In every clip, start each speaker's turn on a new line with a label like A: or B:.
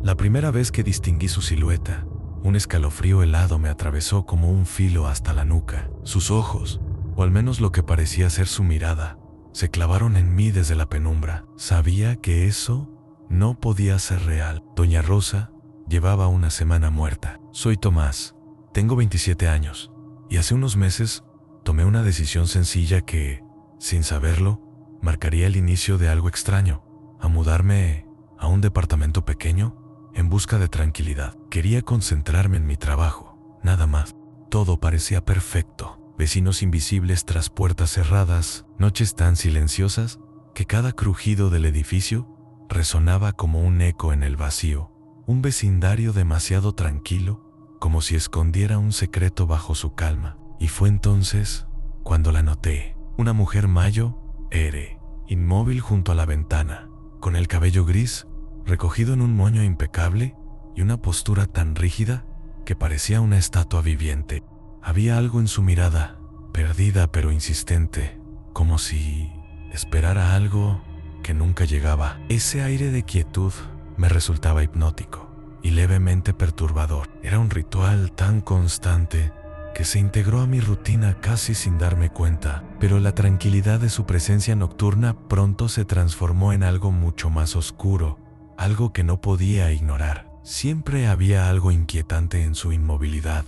A: La primera vez que distinguí su silueta, un escalofrío helado me atravesó como un filo hasta la nuca. Sus ojos, o al menos lo que parecía ser su mirada, se clavaron en mí desde la penumbra. Sabía que eso no podía ser real. Doña Rosa llevaba una semana muerta. Soy Tomás, tengo 27 años, y hace unos meses tomé una decisión sencilla que, sin saberlo, marcaría el inicio de algo extraño: a mudarme a un departamento pequeño en busca de tranquilidad. Quería concentrarme en mi trabajo, nada más. Todo parecía perfecto. Vecinos invisibles tras puertas cerradas, noches tan silenciosas que cada crujido del edificio resonaba como un eco en el vacío. Un vecindario demasiado tranquilo, como si escondiera un secreto bajo su calma. Y fue entonces cuando la noté. Una mujer mayo, inmóvil junto a la ventana, con el cabello gris recogido en un moño impecable y una postura tan rígida que parecía una estatua viviente. Había algo en su mirada, perdida pero insistente, como si esperara algo que nunca llegaba. Ese aire de quietud me resultaba hipnótico y levemente perturbador. Era un ritual tan constante que se integró a mi rutina casi sin darme cuenta, pero la tranquilidad de su presencia nocturna pronto se transformó en algo mucho más oscuro, algo que no podía ignorar. Siempre había algo inquietante en su inmovilidad,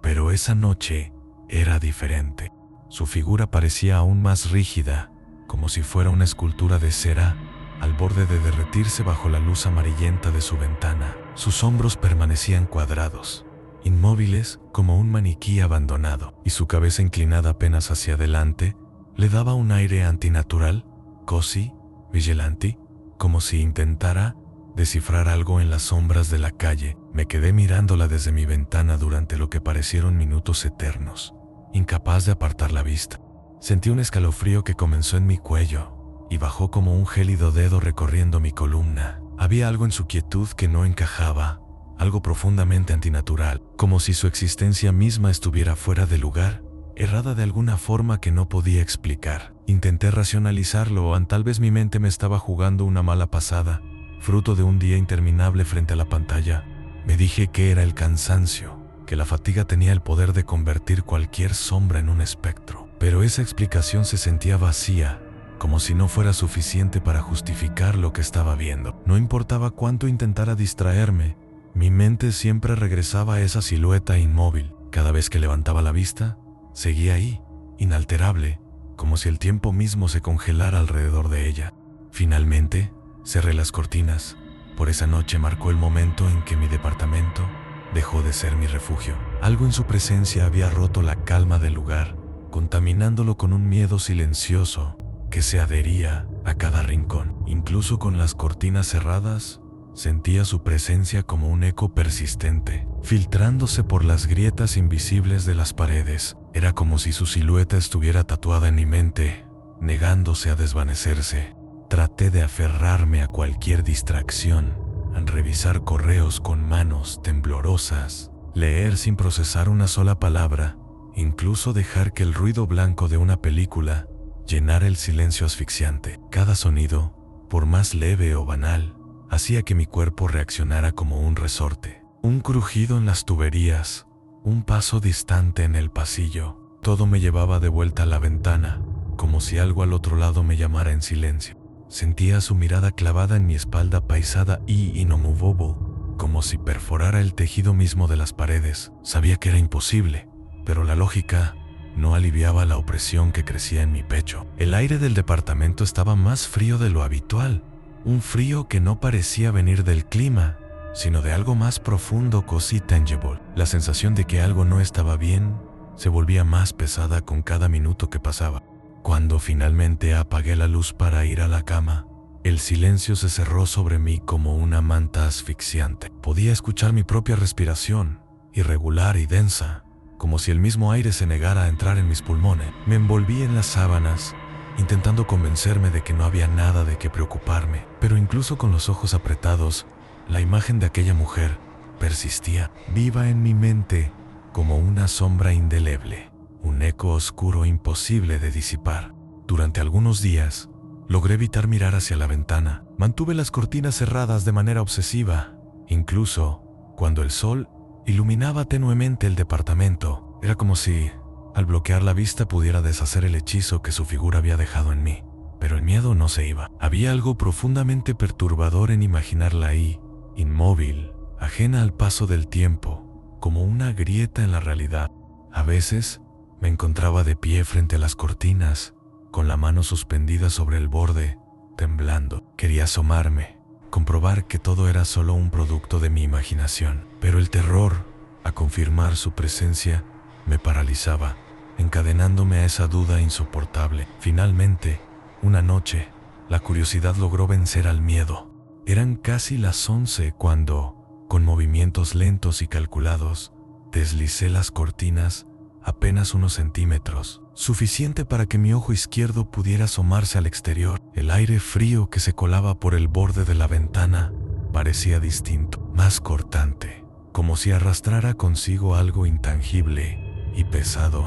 A: pero esa noche era diferente. Su figura parecía aún más rígida, como si fuera una escultura de cera al borde de derretirse bajo la luz amarillenta de su ventana. Sus hombros permanecían cuadrados, inmóviles como un maniquí abandonado, y su cabeza inclinada apenas hacia adelante le daba un aire antinatural, quasi vigilante, como si intentara descifrar algo en las sombras de la calle. Me quedé mirándola desde mi ventana durante lo que parecieron minutos eternos, incapaz de apartar la vista. Sentí un escalofrío que comenzó en mi cuello y bajó como un gélido dedo recorriendo mi columna. Había algo en su quietud que no encajaba, algo profundamente antinatural, como si su existencia misma estuviera fuera de lugar, errada de alguna forma que no podía explicar. Intenté racionalizarlo, o tal vez mi mente me estaba jugando una mala pasada, fruto de un día interminable frente a la pantalla. Me dije que era el cansancio, que la fatiga tenía el poder de convertir cualquier sombra en un espectro. Pero esa explicación se sentía vacía, como si no fuera suficiente para justificar lo que estaba viendo. No importaba cuánto intentara distraerme, mi mente siempre regresaba a esa silueta inmóvil. Cada vez que levantaba la vista, seguía ahí, inalterable, como si el tiempo mismo se congelara alrededor de ella. Finalmente, cerré las cortinas. Por esa noche marcó el momento en que mi departamento dejó de ser mi refugio. Algo en su presencia había roto la calma del lugar, contaminándolo con un miedo silencioso que se adhería a cada rincón. Incluso con las cortinas cerradas, sentía su presencia como un eco persistente, filtrándose por las grietas invisibles de las paredes. Era como si su silueta estuviera tatuada en mi mente, negándose a desvanecerse. Traté de aferrarme a cualquier distracción, a revisar correos con manos temblorosas, leer sin procesar una sola palabra, incluso dejar que el ruido blanco de una película llenara el silencio asfixiante. Cada sonido, por más leve o banal, hacía que mi cuerpo reaccionara como un resorte. Un crujido en las tuberías, un paso distante en el pasillo, todo me llevaba de vuelta a la ventana, como si algo al otro lado me llamara en silencio. Sentía su mirada clavada en mi espalda paisada y inomovobo, como si perforara el tejido mismo de las paredes. Sabía que era imposible, pero la lógica no aliviaba la opresión que crecía en mi pecho. El aire del departamento estaba más frío de lo habitual, un frío que no parecía venir del clima, sino de algo más profundo, quasi tangible. La sensación de que algo no estaba bien se volvía más pesada con cada minuto que pasaba. Cuando finalmente apagué la luz para ir a la cama, el silencio se cerró sobre mí como una manta asfixiante. Podía escuchar mi propia respiración, irregular y densa, como si el mismo aire se negara a entrar en mis pulmones. Me envolví en las sábanas, intentando convencerme de que no había nada de qué preocuparme. Pero incluso con los ojos apretados, la imagen de aquella mujer persistía, viva en mi mente como una sombra indeleble. Un eco oscuro imposible de disipar. Durante algunos días, logré evitar mirar hacia la ventana. Mantuve las cortinas cerradas de manera obsesiva Incluso cuando el sol iluminaba tenuemente el departamento, era como si, al bloquear la vista, pudiera deshacer el hechizo que su figura había dejado en mí. Pero el miedo no se iba. Había algo profundamente perturbador en imaginarla ahí, inmóvil, ajena al paso del tiempo, como una grieta en la realidad. A veces me encontraba de pie frente a las cortinas, con la mano suspendida sobre el borde, temblando. Quería asomarme, comprobar que todo era solo un producto de mi imaginación. Pero el terror, a confirmar su presencia, me paralizaba, encadenándome a esa duda insoportable. Finalmente, una noche, la curiosidad logró vencer al miedo. Eran casi las 11 cuando, con movimientos lentos y calculados, deslicé las cortinas apenas unos centímetros, suficiente para que mi ojo izquierdo pudiera asomarse al exterior. El aire frío que se colaba por el borde de la ventana parecía distinto, más cortante, como si arrastrara consigo algo intangible y pesado.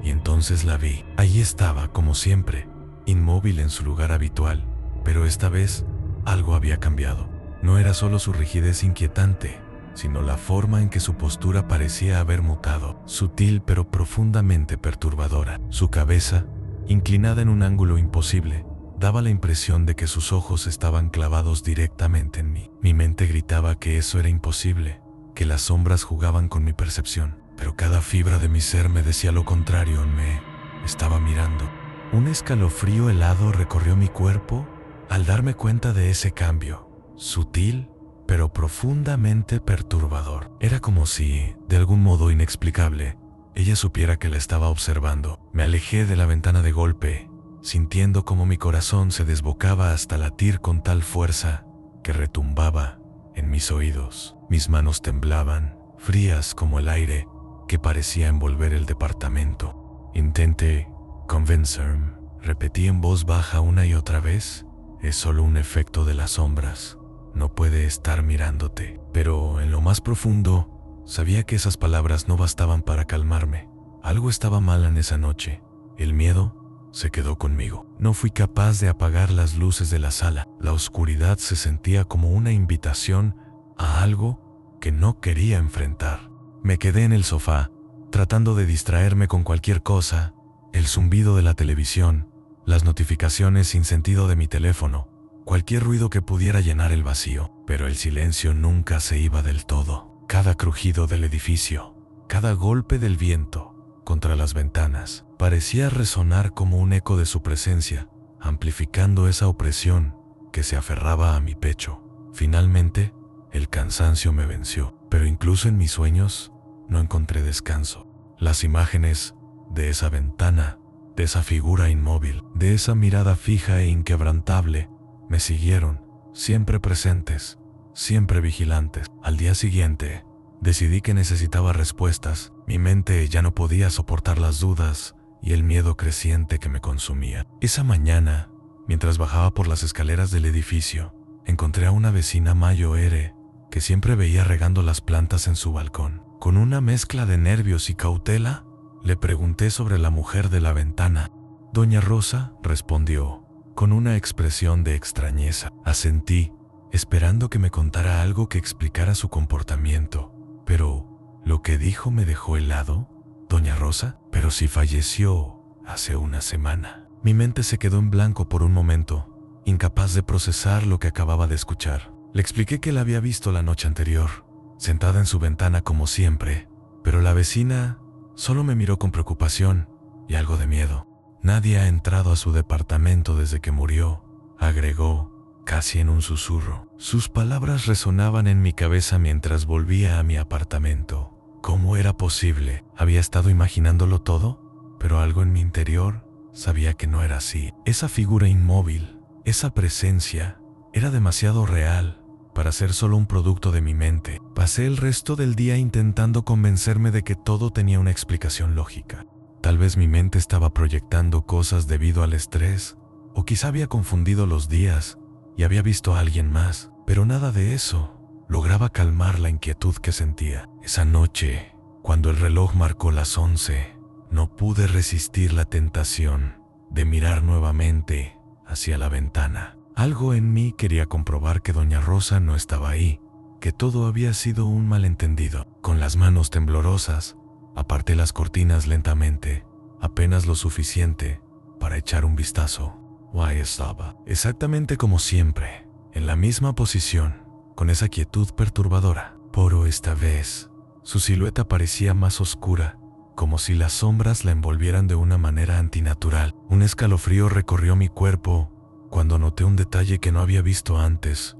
A: Y entonces la vi. Allí estaba, como siempre, inmóvil en su lugar habitual, pero esta vez algo había cambiado. No era solo su rigidez inquietante, sino la forma en que su postura parecía haber mutado, sutil pero profundamente perturbadora. Su cabeza, inclinada en un ángulo imposible, daba la impresión de que sus ojos estaban clavados directamente en mí. Mi mente gritaba que eso era imposible, que las sombras jugaban con mi percepción, pero cada fibra de mi ser me decía lo contrario. Me estaba mirando. Un escalofrío helado recorrió mi cuerpo al darme cuenta de ese cambio, sutil pero profundamente perturbador. Era como si, de algún modo inexplicable, ella supiera que la estaba observando. Me alejé de la ventana de golpe, sintiendo como mi corazón se desbocaba hasta latir con tal fuerza que retumbaba en mis oídos. Mis manos temblaban, frías como el aire que parecía envolver el departamento. Intenté convencerme, repetí en voz baja una y otra vez. Es solo un efecto de las sombras. No puede estar mirándote. Pero en lo más profundo, sabía que esas palabras no bastaban para calmarme. Algo estaba mal en esa noche. El miedo se quedó conmigo. No fui capaz de apagar las luces de la sala. La oscuridad se sentía como una invitación a algo que no quería enfrentar. Me quedé en el sofá, tratando de distraerme con cualquier cosa. El zumbido de la televisión, las notificaciones sin sentido de mi teléfono, cualquier ruido que pudiera llenar el vacío. Pero el silencio nunca se iba del todo. Cada crujido del edificio, cada golpe del viento contra las ventanas, parecía resonar como un eco de su presencia, amplificando esa opresión que se aferraba a mi pecho. Finalmente, el cansancio me venció, pero incluso en mis sueños no encontré descanso. Las imágenes de esa ventana, de esa figura inmóvil, de esa mirada fija e inquebrantable, me siguieron, siempre presentes, siempre vigilantes. Al día siguiente, decidí que necesitaba respuestas. Mi mente ya no podía soportar las dudas y el miedo creciente que me consumía. Esa mañana, mientras bajaba por las escaleras del edificio, encontré a una vecina Mayo R, que siempre veía regando las plantas en su balcón. Con una mezcla de nervios y cautela, le pregunté sobre la mujer de la ventana. «Doña Rosa», respondió, con una expresión de extrañeza. Asentí, esperando que me contara algo que explicara su comportamiento. Pero lo que dijo me dejó helado. «¿Doña Rosa? Pero si falleció hace una semana». Mi mente se quedó en blanco por un momento, incapaz de procesar lo que acababa de escuchar. Le expliqué que la había visto la noche anterior, sentada en su ventana como siempre, pero la vecina solo me miró con preocupación y algo de miedo. «Nadie ha entrado a su departamento desde que murió», agregó, casi en un susurro. Sus palabras resonaban en mi cabeza mientras volvía a mi apartamento. ¿Cómo era posible? ¿Había estado imaginándolo todo? Pero algo en mi interior sabía que no era así. Esa figura inmóvil, esa presencia, era demasiado real para ser solo un producto de mi mente. Pasé el resto del día intentando convencerme de que todo tenía una explicación lógica. Tal vez mi mente estaba proyectando cosas debido al estrés, o quizá había confundido los días y había visto a alguien más, pero nada de eso lograba calmar la inquietud que sentía. Esa noche, cuando el reloj marcó las 11, no pude resistir la tentación de mirar nuevamente hacia la ventana. Algo en mí quería comprobar que Doña Rosa no estaba ahí, que todo había sido un malentendido. Con las manos temblorosas, aparté las cortinas lentamente, apenas lo suficiente para echar un vistazo. Ahí estaba, exactamente como siempre, en la misma posición, con esa quietud perturbadora. Pero esta vez, su silueta parecía más oscura, como si las sombras la envolvieran de una manera antinatural. Un escalofrío recorrió mi cuerpo cuando noté un detalle que no había visto antes.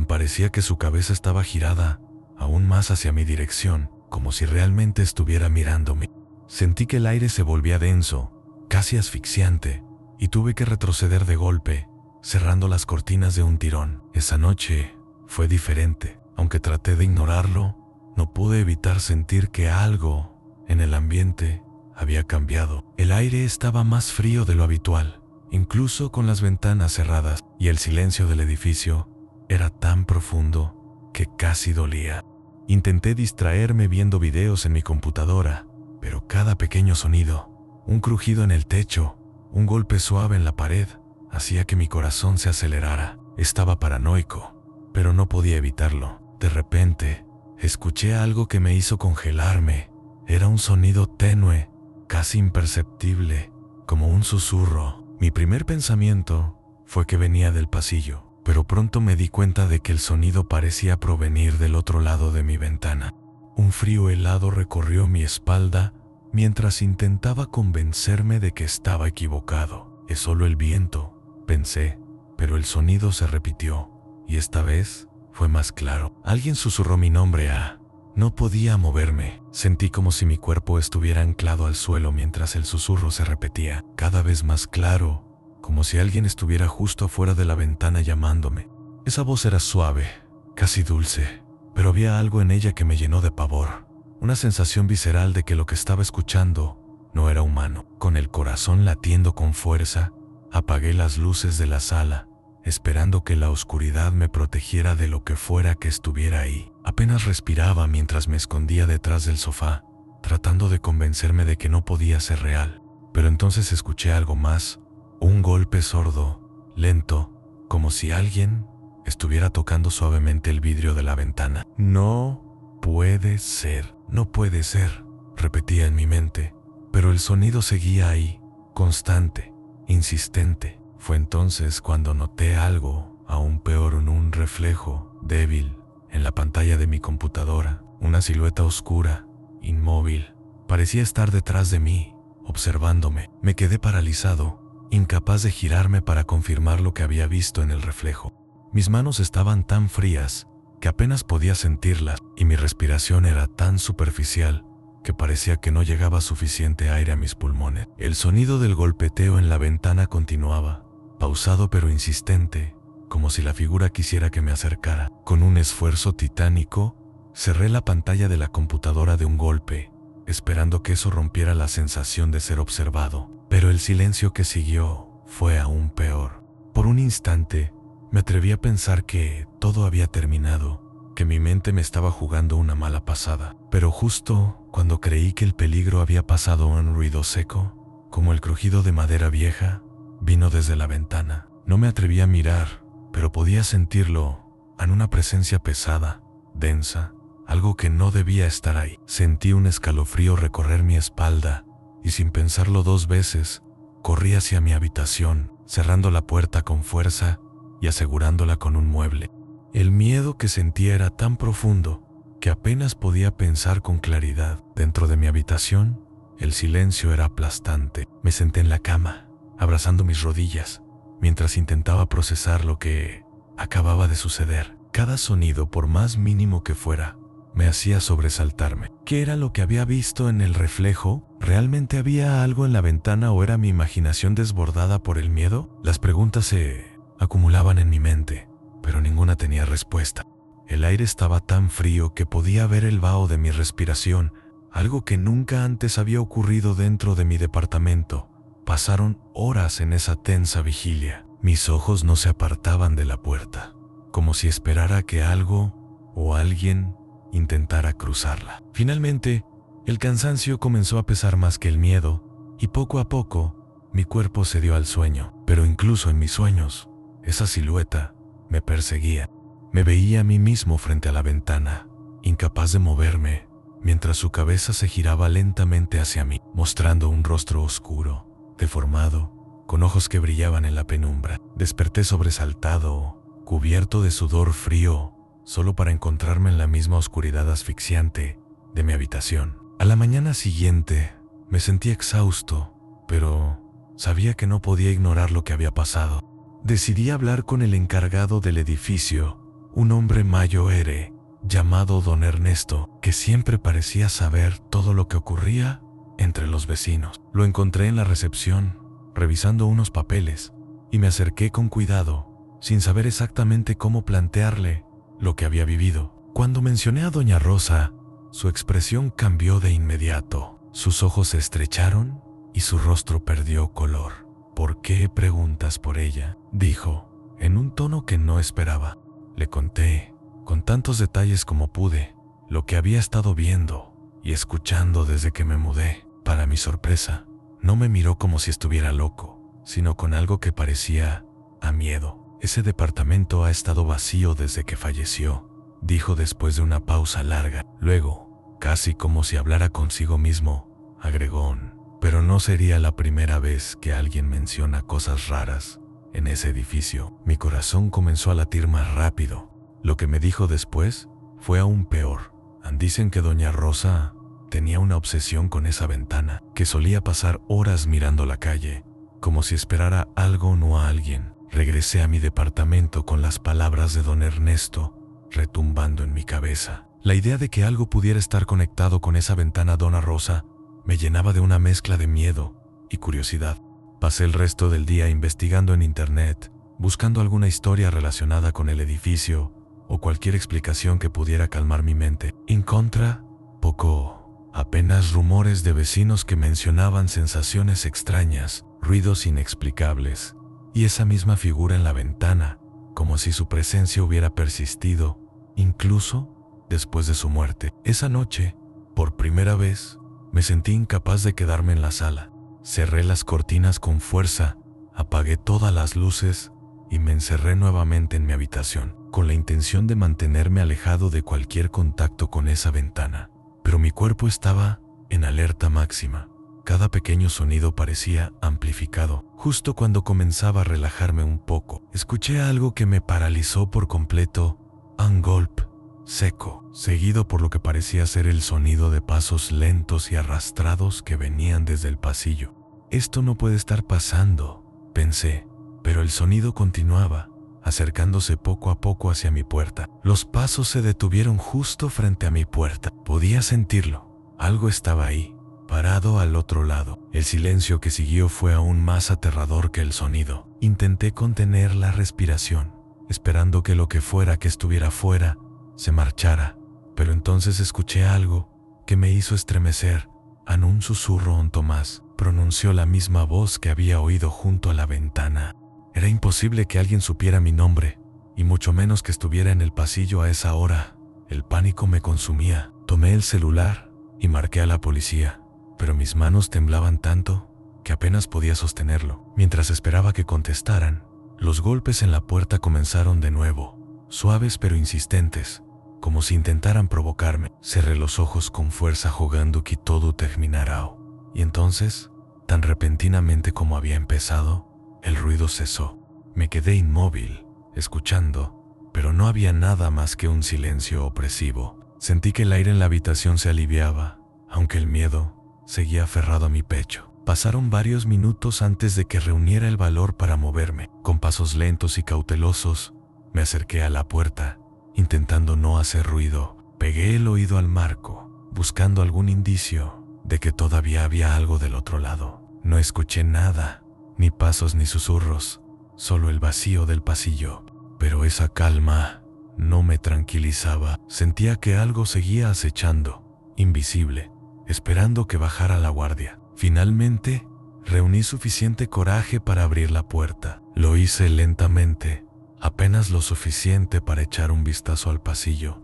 A: Parecía que su cabeza estaba girada aún más hacia mi dirección, como si realmente estuviera mirándome. Sentí que el aire se volvía denso, casi asfixiante, y tuve que retroceder de golpe, cerrando las cortinas de un tirón. Esa noche fue diferente. Aunque traté de ignorarlo, no pude evitar sentir que algo en el ambiente había cambiado. El aire estaba más frío de lo habitual, incluso con las ventanas cerradas, y el silencio del edificio era tan profundo que casi dolía. Intenté distraerme viendo videos en mi computadora, pero cada pequeño sonido, un crujido en el techo, un golpe suave en la pared, hacía que mi corazón se acelerara. Estaba paranoico, pero no podía evitarlo. De repente, escuché algo que me hizo congelarme. Era un sonido tenue, casi imperceptible, como un susurro. Mi primer pensamiento fue que venía del pasillo, pero pronto me di cuenta de que el sonido parecía provenir del otro lado de mi ventana. Un frío helado recorrió mi espalda mientras intentaba convencerme de que estaba equivocado. Es solo el viento, pensé, pero el sonido se repitió, y esta vez fue más claro. Alguien susurró mi nombre. No podía moverme. Sentí como si mi cuerpo estuviera anclado al suelo mientras el susurro se repetía, cada vez más claro, como si alguien estuviera justo afuera de la ventana llamándome. Esa voz era suave, casi dulce, pero había algo en ella que me llenó de pavor, una sensación visceral de que lo que estaba escuchando no era humano. Con el corazón latiendo con fuerza, apagué las luces de la sala, esperando que la oscuridad me protegiera de lo que fuera que estuviera ahí. Apenas respiraba mientras me escondía detrás del sofá, tratando de convencerme de que no podía ser real. Pero entonces escuché algo más, un golpe sordo, lento, como si alguien estuviera tocando suavemente el vidrio de la ventana. No puede ser, repetía en mi mente, pero el sonido seguía ahí, constante, insistente. Fue entonces cuando noté algo aún peor, en un reflejo débil en la pantalla de mi computadora. Una silueta oscura, inmóvil, parecía estar detrás de mí, observándome. Me quedé paralizado, incapaz de girarme para confirmar lo que había visto en el reflejo. Mis manos estaban tan frías que apenas podía sentirlas, y mi respiración era tan superficial que parecía que no llegaba suficiente aire a mis pulmones. El sonido del golpeteo en la ventana continuaba, pausado pero insistente, como si la figura quisiera que me acercara. Con un esfuerzo titánico, cerré la pantalla de la computadora de un golpe, esperando que eso rompiera la sensación de ser observado. Pero el silencio que siguió fue aún peor. Por un instante, me atreví a pensar que todo había terminado, que mi mente me estaba jugando una mala pasada. Pero justo cuando creí que el peligro había pasado, un ruido seco, como el crujido de madera vieja, vino desde la ventana. No me atreví a mirar, pero podía sentirlo, en una presencia pesada, densa, algo que no debía estar ahí. Sentí un escalofrío recorrer mi espalda, y sin pensarlo dos veces, corrí hacia mi habitación, cerrando la puerta con fuerza y asegurándola con un mueble. El miedo que sentía era tan profundo que apenas podía pensar con claridad. Dentro de mi habitación, el silencio era aplastante. Me senté en la cama, abrazando mis rodillas, mientras intentaba procesar lo que acababa de suceder. Cada sonido, por más mínimo que fuera, me hacía sobresaltarme. ¿Qué era lo que había visto en el reflejo? ¿Realmente había algo en la ventana o era mi imaginación desbordada por el miedo? Las preguntas se acumulaban en mi mente, pero ninguna tenía respuesta. El aire estaba tan frío que podía ver el vaho de mi respiración, algo que nunca antes había ocurrido dentro de mi departamento. Pasaron horas en esa tensa vigilia. Mis ojos no se apartaban de la puerta, como si esperara que algo o alguien intentara cruzarla. Finalmente, el cansancio comenzó a pesar más que el miedo, y poco a poco, mi cuerpo cedió al sueño. Pero incluso en mis sueños, esa silueta me perseguía. Me veía a mí mismo frente a la ventana, incapaz de moverme, mientras su cabeza se giraba lentamente hacia mí, mostrando un rostro oscuro, deformado, con ojos que brillaban en la penumbra. Desperté sobresaltado, cubierto de sudor frío, solo para encontrarme en la misma oscuridad asfixiante de mi habitación. A la mañana siguiente, me sentí exhausto, pero sabía que no podía ignorar lo que había pasado. Decidí hablar con el encargado del edificio, un hombre mayor llamado Don Ernesto, que siempre parecía saber todo lo que ocurría entre los vecinos. Lo encontré en la recepción, revisando unos papeles, y me acerqué con cuidado, sin saber exactamente cómo plantearle lo que había vivido. Cuando mencioné a Doña Rosa, su expresión cambió de inmediato. Sus ojos se estrecharon y su rostro perdió color. ¿Por qué preguntas por ella?, dijo, en un tono que no esperaba. Le conté, con tantos detalles como pude, lo que había estado viendo y escuchando desde que me mudé. Para mi sorpresa, no me miró como si estuviera loco, sino con algo que parecía a miedo. Ese departamento ha estado vacío desde que falleció, dijo después de una pausa larga. Luego, casi como si hablara consigo mismo, agregó, pero no sería la primera vez que alguien menciona cosas raras en ese edificio. Mi corazón comenzó a latir más rápido. Lo que me dijo después fue aún peor. Dicen que Doña Rosa tenía una obsesión con esa ventana, que solía pasar horas mirando la calle, como si esperara algo o a alguien. Regresé a mi departamento con las palabras de Don Ernesto retumbando en mi cabeza. La idea de que algo pudiera estar conectado con esa ventana Doña Rosa me llenaba de una mezcla de miedo y curiosidad. Pasé el resto del día investigando en internet, buscando alguna historia relacionada con el edificio o cualquier explicación que pudiera calmar mi mente. Encontré poco, apenas rumores de vecinos que mencionaban sensaciones extrañas, ruidos inexplicables, y esa misma figura en la ventana, como si su presencia hubiera persistido, incluso después de su muerte. Esa noche, por primera vez, me sentí incapaz de quedarme en la sala. Cerré las cortinas con fuerza, apagué todas las luces y me encerré nuevamente en mi habitación, con la intención de mantenerme alejado de cualquier contacto con esa ventana. Pero mi cuerpo estaba en alerta máxima. Cada pequeño sonido parecía amplificado. Justo cuando comenzaba a relajarme un poco, escuché algo que me paralizó por completo, un golpe seco, seguido por lo que parecía ser el sonido de pasos lentos y arrastrados que venían desde el pasillo. Esto no puede estar pasando, pensé, pero el sonido continuaba, acercándose poco a poco hacia mi puerta. Los pasos se detuvieron justo frente a mi puerta. Podía sentirlo. Algo estaba ahí, parado al otro lado. El silencio que siguió fue aún más aterrador que el sonido. Intenté contener la respiración, esperando que lo que fuera que estuviera fuera se marchara, pero entonces escuché algo que me hizo estremecer. En un susurro, don Tomás pronunció la misma voz que había oído junto a la ventana. Era imposible que alguien supiera mi nombre, y mucho menos que estuviera en el pasillo a esa hora. El pánico me consumía. Tomé el celular y marqué a la policía, pero mis manos temblaban tanto que apenas podía sostenerlo. Mientras esperaba que contestaran, los golpes en la puerta comenzaron de nuevo, suaves pero insistentes, como si intentaran provocarme. Cerré los ojos con fuerza jugando que todo terminara. Y entonces, tan repentinamente como había empezado, el ruido cesó. Me quedé inmóvil, escuchando, pero no había nada más que un silencio opresivo. Sentí que el aire en la habitación se aliviaba, aunque el miedo seguía aferrado a mi pecho. Pasaron varios minutos antes de que reuniera el valor para moverme. Con pasos lentos y cautelosos, me acerqué a la puerta, intentando no hacer ruido. Pegué el oído al marco, buscando algún indicio de que todavía había algo del otro lado. No escuché nada, ni pasos ni susurros, solo el vacío del pasillo. Pero esa calma no me tranquilizaba. Sentía que algo seguía acechando, invisible, esperando que bajara la guardia. Finalmente, reuní suficiente coraje para abrir la puerta. Lo hice lentamente, apenas lo suficiente para echar un vistazo al pasillo.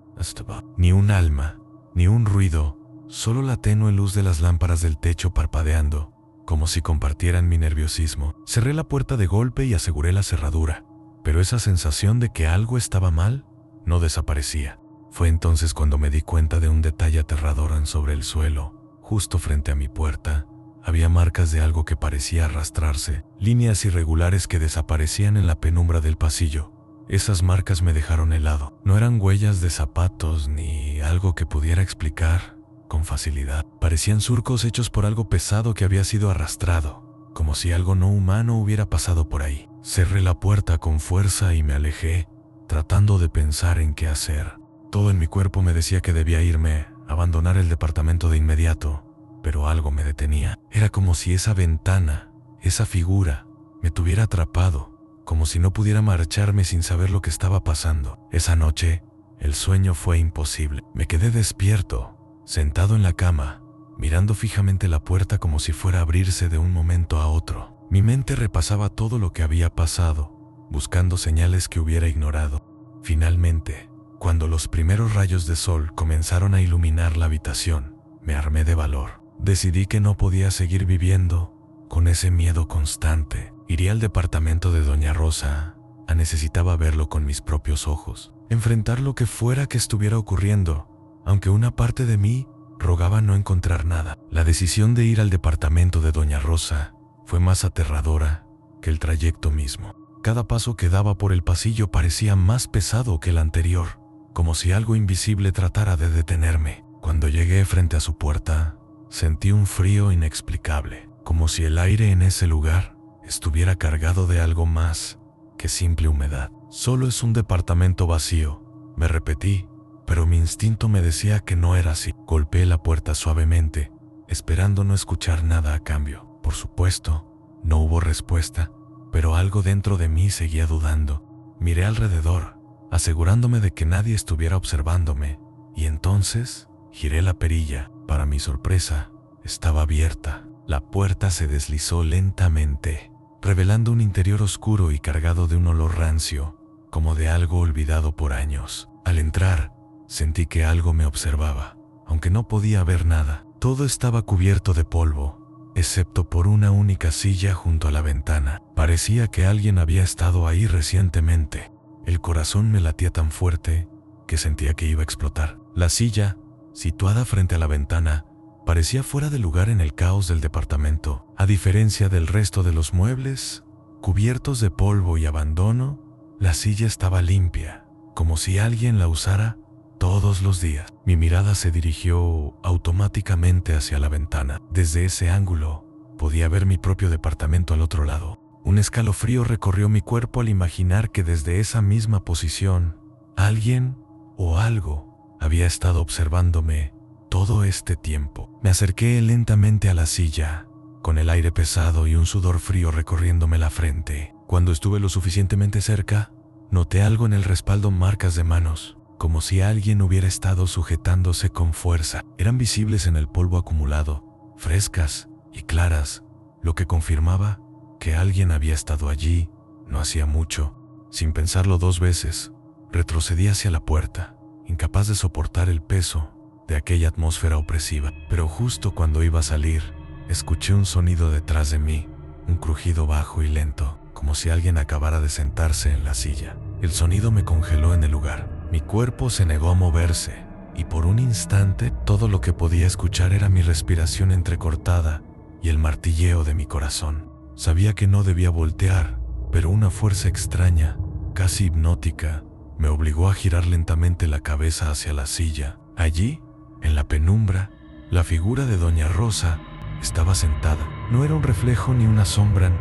A: Ni un alma, ni un ruido, solo la tenue luz de las lámparas del techo parpadeando, como si compartieran mi nerviosismo. Cerré la puerta de golpe y aseguré la cerradura, pero esa sensación de que algo estaba mal no desaparecía. Fue entonces cuando me di cuenta de un detalle aterrador sobre el suelo. Justo frente a mi puerta, había marcas de algo que parecía arrastrarse, líneas irregulares que desaparecían en la penumbra del pasillo. Esas marcas me dejaron helado. No eran huellas de zapatos ni algo que pudiera explicar con facilidad. Parecían surcos hechos por algo pesado que había sido arrastrado, como si algo no humano hubiera pasado por ahí. Cerré la puerta con fuerza y me alejé, tratando de pensar en qué hacer. Todo en mi cuerpo me decía que debía irme, abandonar el departamento de inmediato, pero algo me detenía. Era como si esa ventana, esa figura, me tuviera atrapado, como si no pudiera marcharme sin saber lo que estaba pasando. Esa noche, el sueño fue imposible. Me quedé despierto, sentado en la cama, mirando fijamente la puerta como si fuera a abrirse de un momento a otro. Mi mente repasaba todo lo que había pasado, buscando señales que hubiera ignorado. Finalmente, cuando los primeros rayos de sol comenzaron a iluminar la habitación, me armé de valor. Decidí que no podía seguir viviendo con ese miedo constante. Iría al departamento de Doña Rosa. Necesitaba verlo con mis propios ojos, enfrentar lo que fuera que estuviera ocurriendo, aunque una parte de mí rogaba no encontrar nada. La decisión de ir al departamento de Doña Rosa fue más aterradora que el trayecto mismo. Cada paso que daba por el pasillo parecía más pesado que el anterior, como si algo invisible tratara de detenerme. Cuando llegué frente a su puerta, sentí un frío inexplicable, como si el aire en ese lugar estuviera cargado de algo más que simple humedad. Solo es un departamento vacío, me repetí, pero mi instinto me decía que no era así. Golpeé la puerta suavemente, esperando no escuchar nada a cambio. Por supuesto, no hubo respuesta, pero algo dentro de mí seguía dudando. Miré alrededor, asegurándome de que nadie estuviera observándome, y entonces giré la perilla. Para mi sorpresa, estaba abierta. La puerta se deslizó lentamente, revelando un interior oscuro y cargado de un olor rancio, como de algo olvidado por años. Al entrar, sentí que algo me observaba, aunque no podía ver nada. Todo estaba cubierto de polvo, excepto por una única silla junto a la ventana. Parecía que alguien había estado ahí recientemente. El corazón me latía tan fuerte que sentía que iba a explotar. La silla, situada frente a la ventana, parecía fuera de lugar en el caos del departamento. A diferencia del resto de los muebles, cubiertos de polvo y abandono, la silla estaba limpia, como si alguien la usara todos los días. Mi mirada se dirigió automáticamente hacia la ventana. Desde ese ángulo, podía ver mi propio departamento al otro lado. Un escalofrío recorrió mi cuerpo al imaginar que desde esa misma posición, alguien o algo había estado observándome todo este tiempo. Me acerqué lentamente a la silla, con el aire pesado y un sudor frío recorriéndome la frente. Cuando estuve lo suficientemente cerca, noté algo en el respaldo, marcas de manos, como si alguien hubiera estado sujetándose con fuerza. Eran visibles en el polvo acumulado, frescas y claras, lo que confirmaba que alguien había estado allí no hacía mucho. Sin pensarlo dos veces, retrocedí hacia la puerta, incapaz de soportar el peso de aquella atmósfera opresiva. Pero justo cuando iba a salir, escuché un sonido detrás de mí, un crujido bajo y lento, como si alguien acabara de sentarse en la silla. El sonido me congeló en el lugar. Mi cuerpo se negó a moverse, y por un instante todo lo que podía escuchar era mi respiración entrecortada y el martilleo de mi corazón. Sabía que no debía voltear, pero una fuerza extraña, casi hipnótica, me obligó a girar lentamente la cabeza hacia la silla. Allí, en la penumbra, la figura de Doña Rosa estaba sentada. No era un reflejo ni una sombra,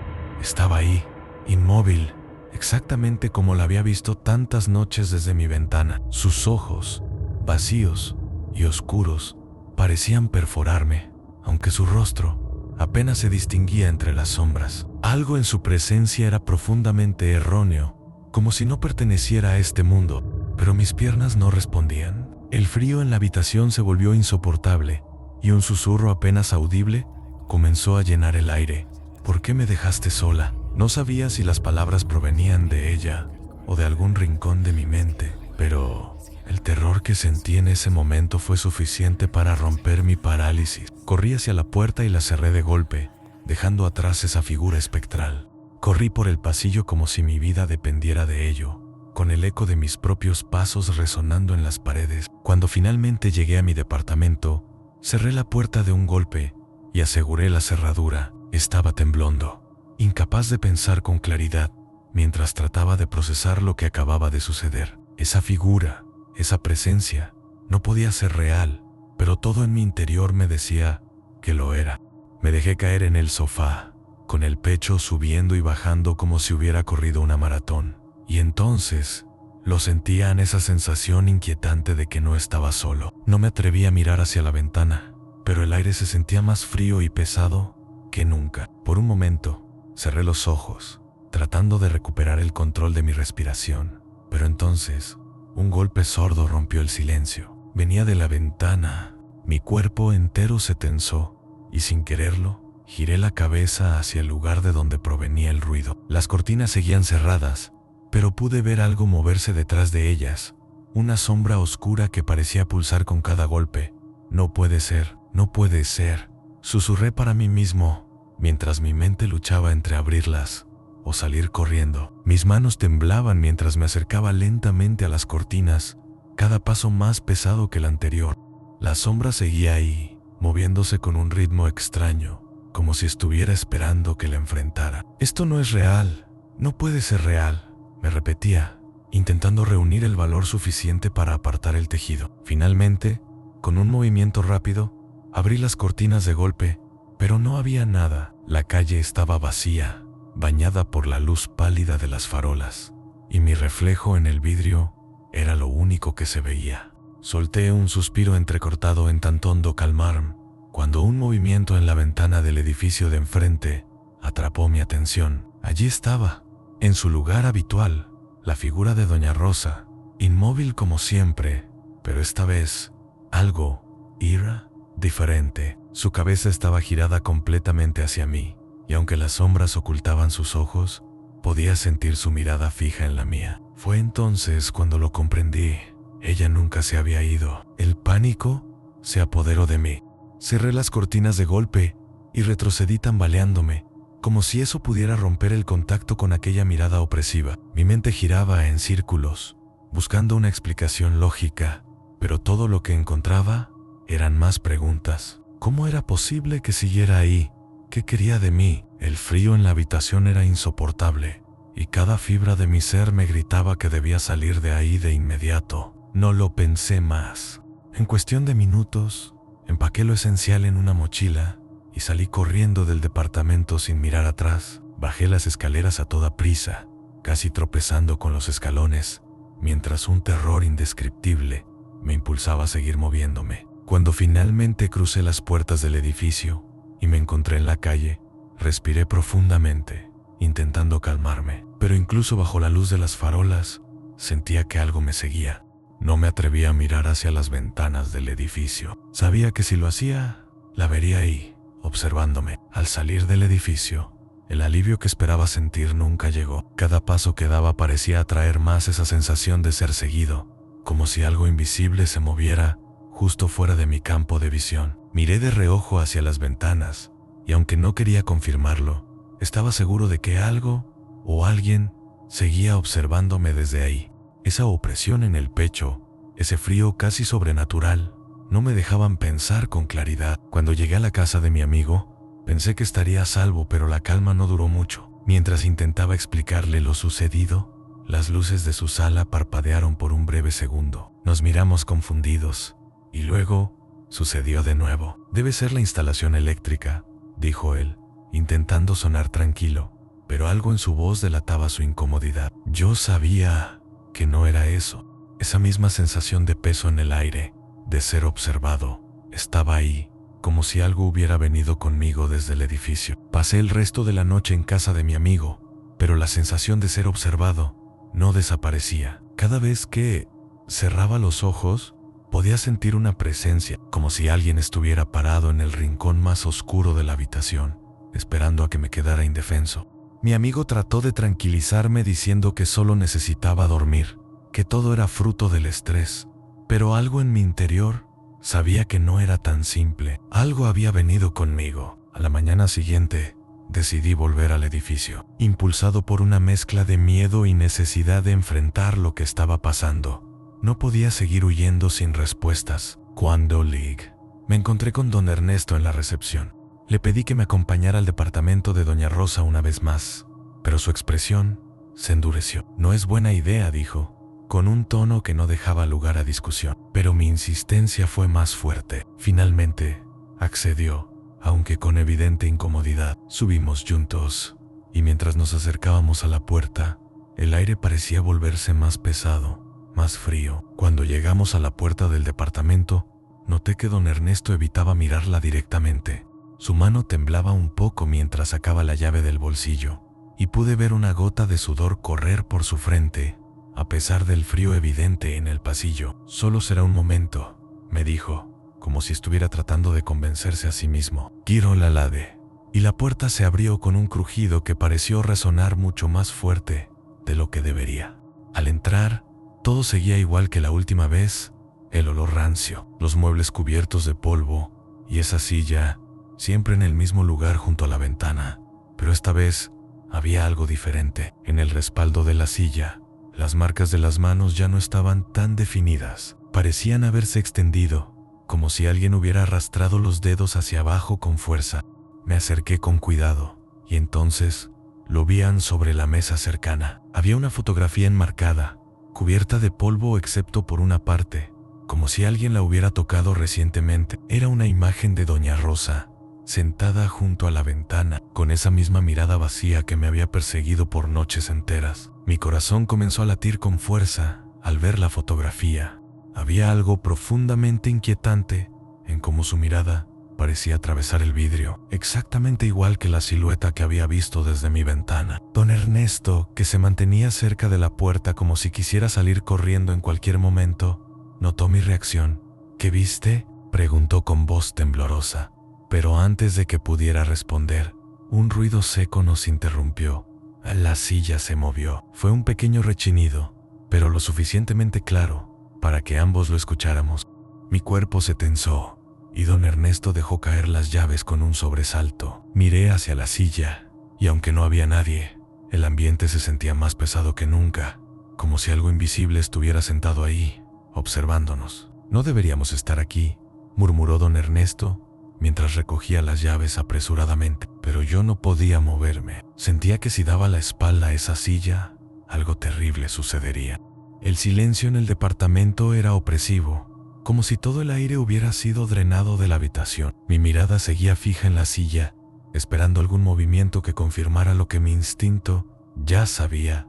A: estaba ahí, inmóvil, exactamente como la había visto tantas noches desde mi ventana. Sus ojos, vacíos y oscuros, parecían perforarme, aunque su rostro apenas se distinguía entre las sombras. Algo en su presencia era profundamente erróneo, como si no perteneciera a este mundo, pero mis piernas no respondían. El frío en la habitación se volvió insoportable, y un susurro apenas audible comenzó a llenar el aire. ¿Por qué me dejaste sola? No sabía si las palabras provenían de ella o de algún rincón de mi mente, pero el terror que sentí en ese momento fue suficiente para romper mi parálisis. Corrí hacia la puerta y la cerré de golpe, dejando atrás esa figura espectral. Corrí por el pasillo como si mi vida dependiera de ello, con con el eco de mis propios pasos resonando en las paredes. Cuando finalmente llegué a mi departamento, cerré la puerta de un golpe y aseguré la cerradura. Estaba temblando, incapaz de pensar con claridad, mientras trataba de procesar lo que acababa de suceder. Esa figura, esa presencia, no podía ser real, pero todo en mi interior me decía que lo era. Me dejé caer en el sofá, con el pecho subiendo y bajando como si hubiera corrido una maratón. Y entonces, lo sentía en esa sensación inquietante de que no estaba solo. No me atreví a mirar hacia la ventana, pero el aire se sentía más frío y pesado que nunca. Por un momento, cerré los ojos, tratando de recuperar el control de mi respiración. Pero entonces, un golpe sordo rompió el silencio. Venía de la ventana. Mi cuerpo entero se tensó y sin quererlo, giré la cabeza hacia el lugar de donde provenía el ruido. Las cortinas seguían cerradas, pero pude ver algo moverse detrás de ellas, una sombra oscura que parecía pulsar con cada golpe. No puede ser, no puede ser, susurré para mí mismo, mientras mi mente luchaba entre abrirlas o salir corriendo. Mis manos temblaban mientras me acercaba lentamente a las cortinas, cada paso más pesado que el anterior. La sombra seguía ahí, moviéndose con un ritmo extraño, como si estuviera esperando que la enfrentara. Esto no es real, no puede ser real, me repetía, intentando reunir el valor suficiente para apartar el tejido. Finalmente, con un movimiento rápido, abrí las cortinas de golpe, pero no había nada. La calle estaba vacía, bañada por la luz pálida de las farolas, y mi reflejo en el vidrio era lo único que se veía. Solté un suspiro entrecortado en tanto hondo calmar, cuando un movimiento en la ventana del edificio de enfrente atrapó mi atención. Allí estaba, en su lugar habitual, la figura de doña Rosa, inmóvil como siempre, pero esta vez, algo era diferente. Su cabeza estaba girada completamente hacia mí, y aunque las sombras ocultaban sus ojos, podía sentir su mirada fija en la mía. Fue entonces cuando lo comprendí. Ella nunca se había ido. El pánico se apoderó de mí. Cerré las cortinas de golpe y retrocedí tambaleándome, como si eso pudiera romper el contacto con aquella mirada opresiva. Mi mente giraba en círculos, buscando una explicación lógica, pero todo lo que encontraba eran más preguntas. ¿Cómo era posible que siguiera ahí? ¿Qué quería de mí? El frío en la habitación era insoportable, y cada fibra de mi ser me gritaba que debía salir de ahí de inmediato. No lo pensé más. En cuestión de minutos, empaqué lo esencial en una mochila y salí corriendo del departamento sin mirar atrás. Bajé las escaleras a toda prisa, casi tropezando con los escalones, mientras un terror indescriptible me impulsaba a seguir moviéndome. Cuando finalmente crucé las puertas del edificio y me encontré en la calle, respiré profundamente, intentando calmarme. Pero incluso bajo la luz de las farolas, sentía que algo me seguía. No me atrevía a mirar hacia las ventanas del edificio. Sabía que si lo hacía, la vería ahí, observándome. Al salir del edificio, el alivio que esperaba sentir nunca llegó. Cada paso que daba parecía atraer más esa sensación de ser seguido, como si algo invisible se moviera justo fuera de mi campo de visión. Miré de reojo hacia las ventanas, y aunque no quería confirmarlo, estaba seguro de que algo o alguien seguía observándome desde ahí. Esa opresión en el pecho, ese frío casi sobrenatural, no me dejaban pensar con claridad. Cuando llegué a la casa de mi amigo, pensé que estaría a salvo, pero la calma no duró mucho. Mientras intentaba explicarle lo sucedido, las luces de su sala parpadearon por un breve segundo. Nos miramos confundidos, y luego sucedió de nuevo. Debe ser la instalación eléctrica, dijo él, intentando sonar tranquilo, pero algo en su voz delataba su incomodidad. Yo sabía que no era eso. Esa misma sensación de peso en el aire, de ser observado, estaba ahí, como si algo hubiera venido conmigo desde el edificio. Pasé el resto de la noche en casa de mi amigo, pero la sensación de ser observado no desaparecía. Cada vez que cerraba los ojos, podía sentir una presencia, como si alguien estuviera parado en el rincón más oscuro de la habitación, esperando a que me quedara indefenso. Mi amigo trató de tranquilizarme diciendo que solo necesitaba dormir, que todo era fruto del estrés, pero algo en mi interior sabía que no era tan simple. Algo había venido conmigo. A la mañana siguiente, decidí volver al edificio, impulsado por una mezcla de miedo y necesidad de enfrentar lo que estaba pasando. No podía seguir huyendo sin respuestas. Cuando me encontré con don Ernesto en la recepción. Le pedí que me acompañara al departamento de doña Rosa una vez más, pero su expresión se endureció. No es buena idea, dijo, con un tono que no dejaba lugar a discusión. Pero mi insistencia fue más fuerte. Finalmente, accedió, aunque con evidente incomodidad. Subimos juntos, y mientras nos acercábamos a la puerta, el aire parecía volverse más pesado, más frío. Cuando llegamos a la puerta del departamento, noté que don Ernesto evitaba mirarla directamente. Su mano temblaba un poco mientras sacaba la llave del bolsillo, y pude ver una gota de sudor correr por su frente, a pesar del frío evidente en el pasillo. Solo será un momento, me dijo, como si estuviera tratando de convencerse a sí mismo. Giró la llave, y la puerta se abrió con un crujido que pareció resonar mucho más fuerte de lo que debería. Al entrar, todo seguía igual que la última vez: el olor rancio, los muebles cubiertos de polvo, y esa silla, siempre en el mismo lugar junto a la ventana. Pero esta vez había algo diferente. En el respaldo de la silla, las marcas de las manos ya no estaban tan definidas. Parecían haberse extendido, como si alguien hubiera arrastrado los dedos hacia abajo con fuerza. Me acerqué con cuidado, y entonces lo vi sobre la mesa cercana. Había una fotografía enmarcada, cubierta de polvo excepto por una parte, como si alguien la hubiera tocado recientemente. Era una imagen de doña Rosa, sentada junto a la ventana, con esa misma mirada vacía que me había perseguido por noches enteras. Mi corazón comenzó a latir con fuerza al ver la fotografía. Había algo profundamente inquietante en cómo su mirada parecía atravesar el vidrio, exactamente igual que la silueta que había visto desde mi ventana. Don Ernesto, que se mantenía cerca de la puerta como si quisiera salir corriendo en cualquier momento, notó mi reacción. ¿Qué viste?, preguntó con voz temblorosa. Pero antes de que pudiera responder, un ruido seco nos interrumpió. La silla se movió. Fue un pequeño rechinido, pero lo suficientemente claro para que ambos lo escucháramos. Mi cuerpo se tensó, y don Ernesto dejó caer las llaves con un sobresalto. Miré hacia la silla, y aunque no había nadie, el ambiente se sentía más pesado que nunca, como si algo invisible estuviera sentado ahí, observándonos. No deberíamos estar aquí, murmuró don Ernesto, mientras recogía las llaves apresuradamente. Pero yo no podía moverme. Sentía que si daba la espalda a esa silla, algo terrible sucedería. El silencio en el departamento era opresivo, como si todo el aire hubiera sido drenado de la habitación. Mi mirada seguía fija en la silla, esperando algún movimiento que confirmara lo que mi instinto ya sabía.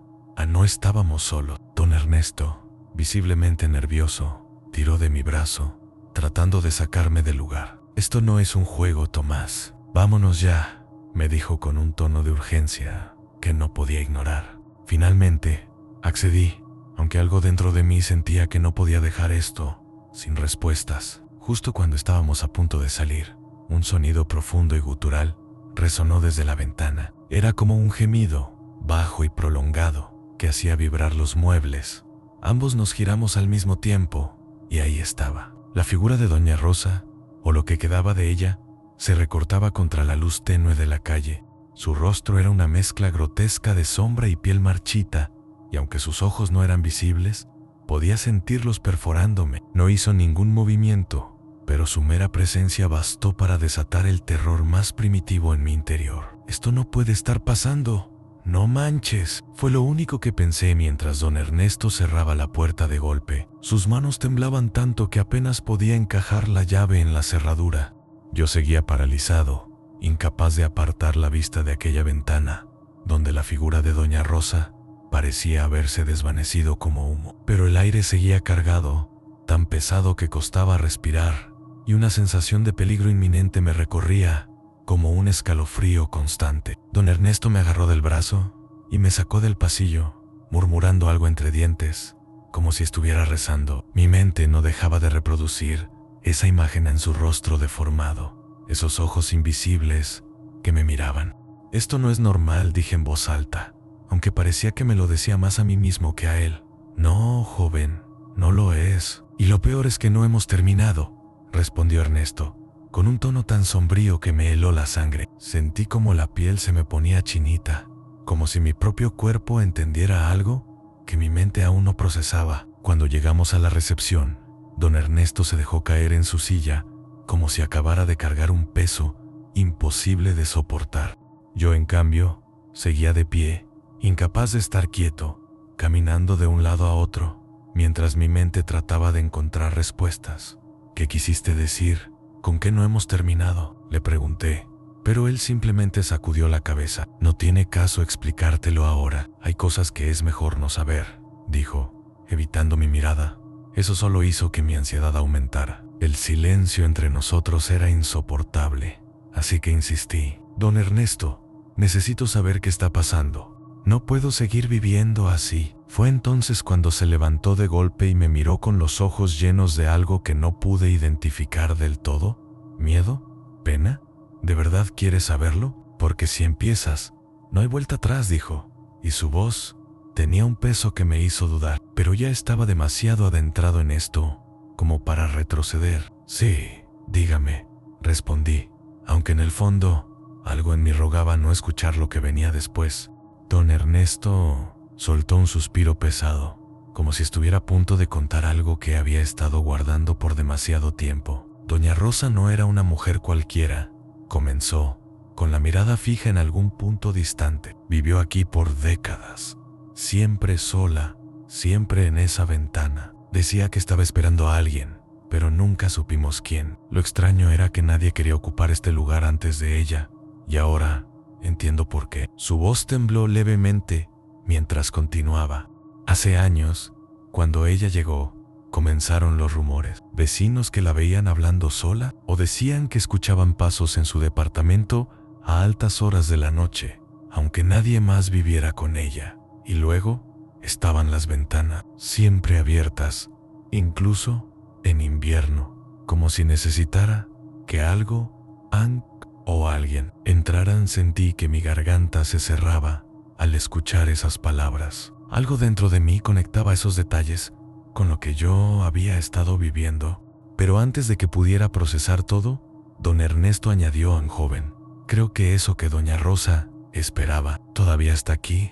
A: No estábamos solos. Don Ernesto, visiblemente nervioso, tiró de mi brazo, tratando de sacarme del lugar. Esto no es un juego, Tomás. Vámonos ya, me dijo con un tono de urgencia que no podía ignorar. Finalmente, accedí, aunque algo dentro de mí sentía que no podía dejar esto sin respuestas. Justo cuando estábamos a punto de salir, un sonido profundo y gutural resonó desde la ventana. Era como un gemido, bajo y prolongado, que hacía vibrar los muebles. Ambos nos giramos al mismo tiempo, y ahí estaba. La figura de doña Rosa, o lo que quedaba de ella, se recortaba contra la luz tenue de la calle. Su rostro era una mezcla grotesca de sombra y piel marchita, y aunque sus ojos no eran visibles, podía sentirlos perforándome. No hizo ningún movimiento, pero su mera presencia bastó para desatar el terror más primitivo en mi interior. Esto no puede estar pasando. No manches, fue lo único que pensé mientras don Ernesto cerraba la puerta de golpe. Sus manos temblaban tanto que apenas podía encajar la llave en la cerradura. Yo seguía paralizado, incapaz de apartar la vista de aquella ventana, donde la figura de doña Rosa parecía haberse desvanecido como humo. Pero el aire seguía cargado, tan pesado que costaba respirar, y una sensación de peligro inminente me recorría, como un escalofrío constante. Don Ernesto me agarró del brazo y me sacó del pasillo, murmurando algo entre dientes, como si estuviera rezando. Mi mente no dejaba de reproducir esa imagen en su rostro deformado, esos ojos invisibles que me miraban. Esto no es normal, dije en voz alta, aunque parecía que me lo decía más a mí mismo que a él. No, joven, no lo es. Y lo peor es que no hemos terminado, respondió Ernesto, con un tono tan sombrío que me heló la sangre. Sentí como la piel se me ponía chinita, como si mi propio cuerpo entendiera algo que mi mente aún no procesaba. Cuando llegamos a la recepción, don Ernesto se dejó caer en su silla, como si acabara de cargar un peso imposible de soportar. Yo, en cambio, seguía de pie, incapaz de estar quieto, caminando de un lado a otro, mientras mi mente trataba de encontrar respuestas. ¿Qué quisiste decir? ¿Con qué no hemos terminado?, le pregunté, pero él simplemente sacudió la cabeza. No tiene caso explicártelo ahora, hay cosas que es mejor no saber, dijo, evitando mi mirada. Eso solo hizo que mi ansiedad aumentara. El silencio entre nosotros era insoportable, así que insistí. Don Ernesto, necesito saber qué está pasando. No puedo seguir viviendo así. Fue entonces cuando se levantó de golpe y me miró con los ojos llenos de algo que no pude identificar del todo. ¿Miedo? ¿Pena? ¿De verdad quieres saberlo? Porque si empiezas, no hay vuelta atrás, dijo, y su voz tenía un peso que me hizo dudar, pero ya estaba demasiado adentrado en esto como para retroceder. Sí, dígame, respondí, aunque en el fondo algo en mí rogaba no escuchar lo que venía después. Don Ernesto soltó un suspiro pesado, como si estuviera a punto de contar algo que había estado guardando por demasiado tiempo. Doña Rosa no era una mujer cualquiera, comenzó, con la mirada fija en algún punto distante. Vivió aquí por décadas, siempre sola, siempre en esa ventana. Decía que estaba esperando a alguien, pero nunca supimos quién. Lo extraño era que nadie quería ocupar este lugar antes de ella, y ahora entiendo por qué. Su voz tembló levemente mientras continuaba. Hace años, cuando ella llegó, comenzaron los rumores. Vecinos que la veían hablando sola o decían que escuchaban pasos en su departamento a altas horas de la noche, aunque nadie más viviera con ella. Y luego estaban las ventanas siempre abiertas, incluso en invierno, como si necesitara que algo, o alguien entraran. Sentí que mi garganta se cerraba al escuchar esas palabras. Algo dentro de mí conectaba esos detalles con lo que yo había estado viviendo. Pero antes de que pudiera procesar todo, don Ernesto añadió en joven: creo que eso que doña Rosa esperaba todavía está aquí.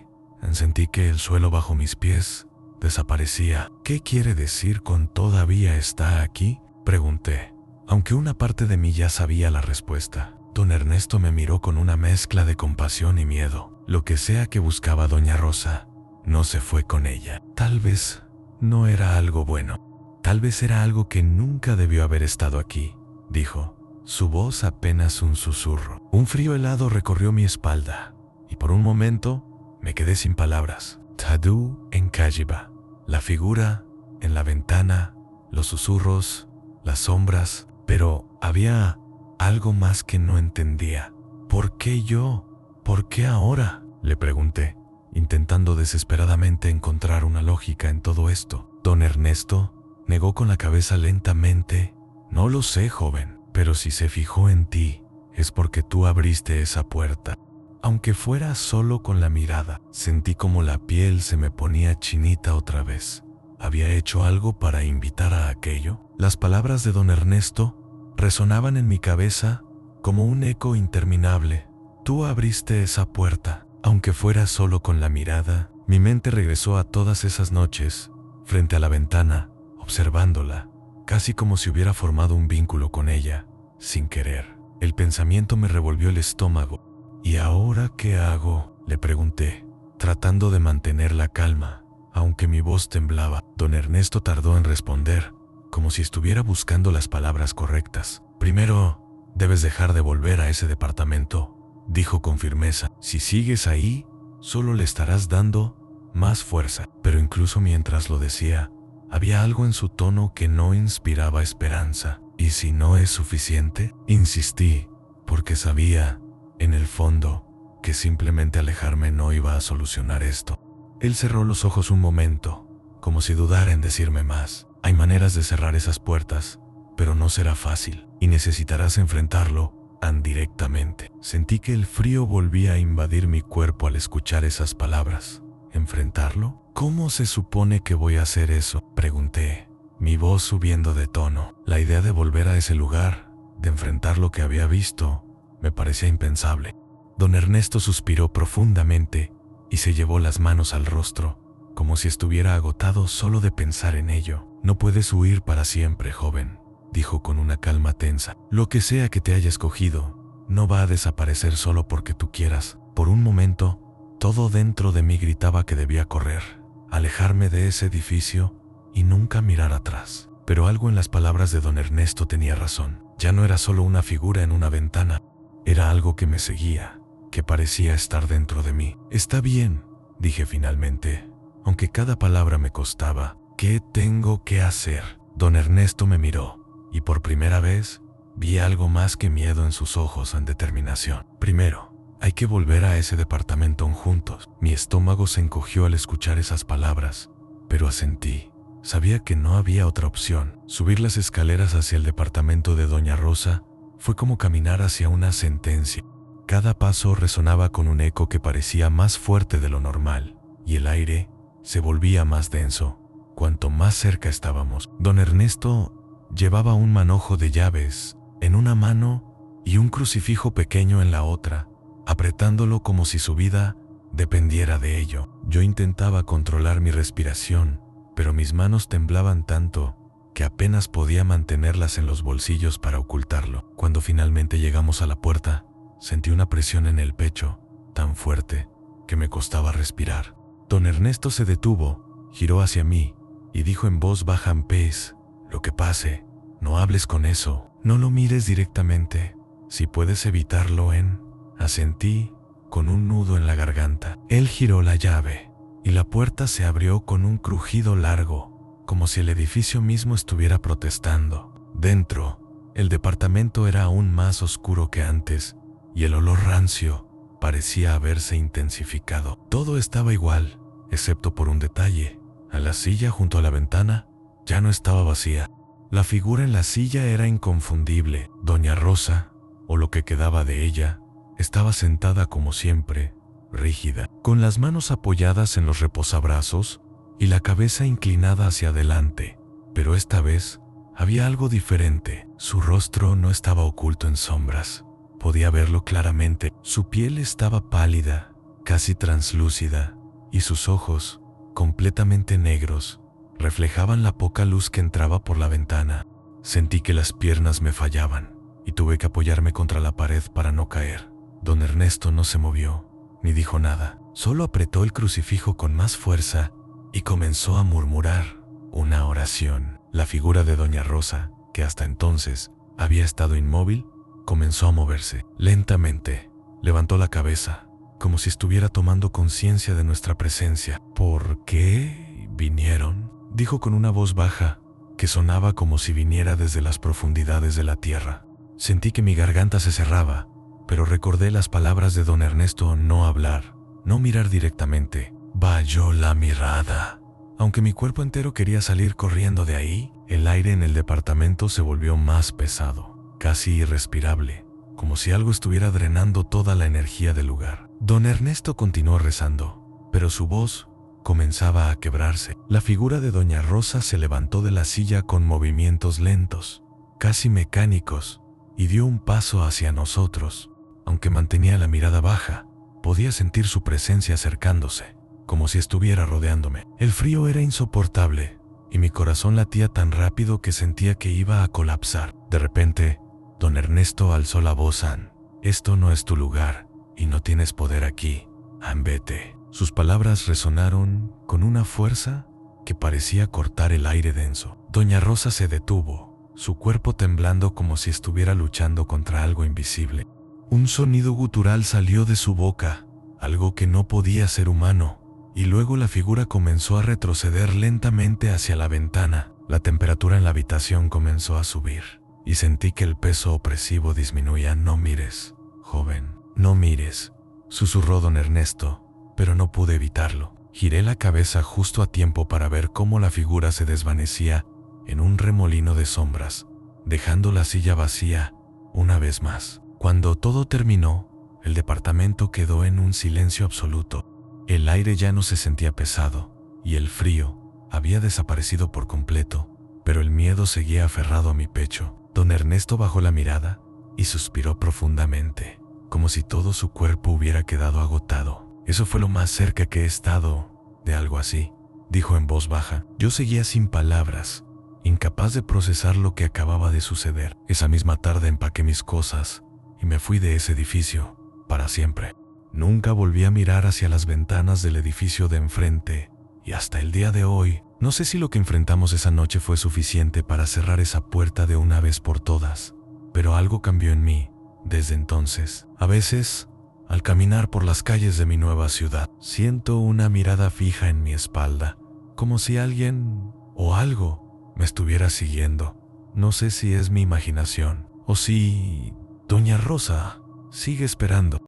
A: Sentí que el suelo bajo mis pies desaparecía. ¿Qué quiere decir con todavía está aquí?, pregunté, aunque una parte de mí ya sabía la respuesta. Don Ernesto me miró con una mezcla de compasión y miedo. Lo que sea que buscaba doña Rosa, no se fue con ella. Tal vez no era algo bueno. Tal vez era algo que nunca debió haber estado aquí, dijo, su voz apenas un susurro. Un frío helado recorrió mi espalda, y por un momento me quedé sin palabras. Tadú en Cajiba, la figura en la ventana, los susurros, las sombras, pero había algo más que no entendía. ¿Por qué yo? ¿Por qué ahora?, le pregunté, intentando desesperadamente encontrar una lógica en todo esto. Don Ernesto negó con la cabeza lentamente. No lo sé, joven, pero si se fijó en ti, es porque tú abriste esa puerta. Aunque fuera solo con la mirada. Sentí como la piel se me ponía chinita otra vez. ¿Había hecho algo para invitar a aquello? Las palabras de don Ernesto resonaban en mi cabeza como un eco interminable. Tú abriste esa puerta. Aunque fuera solo con la mirada, mi mente regresó a todas esas noches, frente a la ventana, observándola, casi como si hubiera formado un vínculo con ella, sin querer. El pensamiento me revolvió el estómago. ¿Y ahora qué hago?, le pregunté, tratando de mantener la calma, aunque mi voz temblaba. Don Ernesto tardó en responder, como si estuviera buscando las palabras correctas. Primero, debes dejar de volver a ese departamento, dijo con firmeza. Si sigues ahí, solo le estarás dando más fuerza. Pero incluso mientras lo decía, había algo en su tono que no inspiraba esperanza. ¿Y si no es suficiente?, insistí, porque sabía, en el fondo, que simplemente alejarme no iba a solucionar esto. Él cerró los ojos un momento, como si dudara en decirme más. Hay maneras de cerrar esas puertas, pero no será fácil, y necesitarás enfrentarlo directamente. Sentí que el frío volvía a invadir mi cuerpo al escuchar esas palabras. ¿Enfrentarlo? ¿Cómo se supone que voy a hacer eso?, pregunté, mi voz subiendo de tono. La idea de volver a ese lugar, de enfrentar lo que había visto, me parecía impensable. Don Ernesto suspiró profundamente y se llevó las manos al rostro, como si estuviera agotado solo de pensar en ello. No puedes huir para siempre, joven, dijo con una calma tensa. Lo que sea que te haya escogido, no va a desaparecer solo porque tú quieras. Por un momento, todo dentro de mí gritaba que debía correr, alejarme de ese edificio y nunca mirar atrás. Pero algo en las palabras de don Ernesto tenía razón. Ya no era solo una figura en una ventana, era algo que me seguía, que parecía estar dentro de mí. Está bien, dije finalmente, aunque cada palabra me costaba. ¿Qué tengo que hacer? Don Ernesto me miró, y por primera vez vi algo más que miedo en sus ojos en determinación. Primero, hay que volver a ese departamento juntos. Mi estómago se encogió al escuchar esas palabras, pero asentí. Sabía que no había otra opción. Subir las escaleras hacia el departamento de doña Rosa fue como caminar hacia una sentencia. Cada paso resonaba con un eco que parecía más fuerte de lo normal, y el aire se volvía más denso cuanto más cerca estábamos. Don Ernesto llevaba un manojo de llaves en una mano y un crucifijo pequeño en la otra, apretándolo como si su vida dependiera de ello. Yo intentaba controlar mi respiración, pero mis manos temblaban tanto que apenas podía mantenerlas en los bolsillos para ocultarlo. Cuando finalmente llegamos a la puerta, sentí una presión en el pecho tan fuerte que me costaba respirar. Don Ernesto se detuvo, giró hacia mí y dijo en voz baja: Pez, lo que pase, no hables con eso, no lo mires directamente, si puedes evitarlo. Asentí con un nudo en la garganta. Él giró la llave y la puerta se abrió con un crujido largo, como si el edificio mismo estuviera protestando. Dentro, el departamento era aún más oscuro que antes, y el olor rancio parecía haberse intensificado. Todo estaba igual, excepto por un detalle. A la silla junto a la ventana ya no estaba vacía. La figura en la silla era inconfundible. Doña Rosa, o lo que quedaba de ella, estaba sentada como siempre, rígida, con las manos apoyadas en los reposabrazos y la cabeza inclinada hacia adelante. Pero esta vez había algo diferente. Su rostro no estaba oculto en sombras. Podía verlo claramente. Su piel estaba pálida, casi translúcida, y sus ojos, completamente negros, reflejaban la poca luz que entraba por la ventana. Sentí que las piernas me fallaban y tuve que apoyarme contra la pared para no caer. Don Ernesto no se movió, ni dijo nada. Solo apretó el crucifijo con más fuerza y comenzó a murmurar una oración. La figura de doña Rosa, que hasta entonces había estado inmóvil, comenzó a moverse. Lentamente, levantó la cabeza, como si estuviera tomando conciencia de nuestra presencia. ¿Por qué vinieron?, dijo con una voz baja, que sonaba como si viniera desde las profundidades de la tierra. Sentí que mi garganta se cerraba, pero recordé las palabras de don Ernesto: no hablar, no mirar directamente. Bajó la mirada. Aunque mi cuerpo entero quería salir corriendo de ahí, el aire en el departamento se volvió más pesado, casi irrespirable, como si algo estuviera drenando toda la energía del lugar. Don Ernesto continuó rezando, pero su voz comenzaba a quebrarse. La figura de doña Rosa se levantó de la silla con movimientos lentos, casi mecánicos, y dio un paso hacia nosotros. Aunque mantenía la mirada baja, podía sentir su presencia acercándose, como si estuviera rodeándome. El frío era insoportable, y mi corazón latía tan rápido que sentía que iba a colapsar. De repente, don Ernesto alzó la voz: esto no es tu lugar, y no tienes poder aquí. Vete. Sus palabras resonaron con una fuerza que parecía cortar el aire denso. Doña Rosa se detuvo, su cuerpo temblando como si estuviera luchando contra algo invisible. Un sonido gutural salió de su boca, algo que no podía ser humano, y luego la figura comenzó a retroceder lentamente hacia la ventana. La temperatura en la habitación comenzó a subir, y sentí que el peso opresivo disminuía. No mires, joven, no mires, susurró don Ernesto, pero no pude evitarlo. Giré la cabeza justo a tiempo para ver cómo la figura se desvanecía en un remolino de sombras, dejando la silla vacía una vez más. Cuando todo terminó, el departamento quedó en un silencio absoluto. El aire ya no se sentía pesado, y el frío había desaparecido por completo, pero el miedo seguía aferrado a mi pecho. Don Ernesto bajó la mirada y suspiró profundamente, como si todo su cuerpo hubiera quedado agotado. Eso fue lo más cerca que he estado de algo así, dijo en voz baja. Yo seguía sin palabras, incapaz de procesar lo que acababa de suceder. Esa misma tarde empaqué mis cosas y me fui de ese edificio para siempre. Nunca volví a mirar hacia las ventanas del edificio de enfrente y hasta el día de hoy, no sé si lo que enfrentamos esa noche fue suficiente para cerrar esa puerta de una vez por todas, pero algo cambió en mí desde entonces. A veces, al caminar por las calles de mi nueva ciudad, siento una mirada fija en mi espalda, como si alguien o algo me estuviera siguiendo. No sé si es mi imaginación o si Doña Rosa sigue esperando.